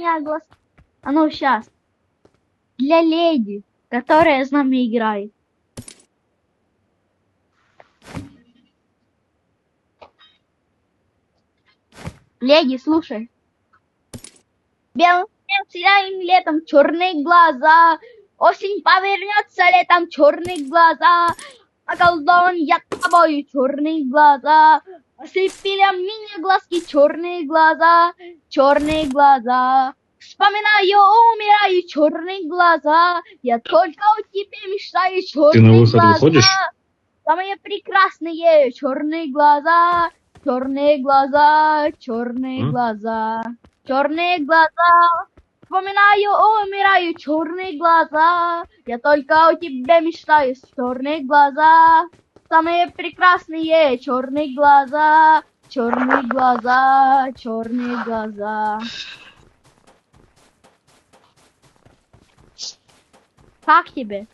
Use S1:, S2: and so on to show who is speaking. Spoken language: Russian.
S1: меня глаз. А ну сейчас. Для леди, которая с нами играет. Леди, слушай. Белым снегом летом черные глаза. Осень повернется летом черные глаза. Околдован я тобою черные глаза. Ослепили меня глазки черные глаза. Черные глаза. Вспоминаю, умираю, черные глаза. Я только о тебе мечтаю,
S2: Ты на
S1: черные
S2: выход
S1: глаза.
S2: выходишь?
S1: Самые прекрасные черные глаза. Черные глаза, черные глаза. Черные глаза. Вспоминаю, умираю, черные глаза. Я только о тебе мечтаю, черные глаза. Самые прекрасные черные глаза. Черные глаза, черные глаза. Как тебе?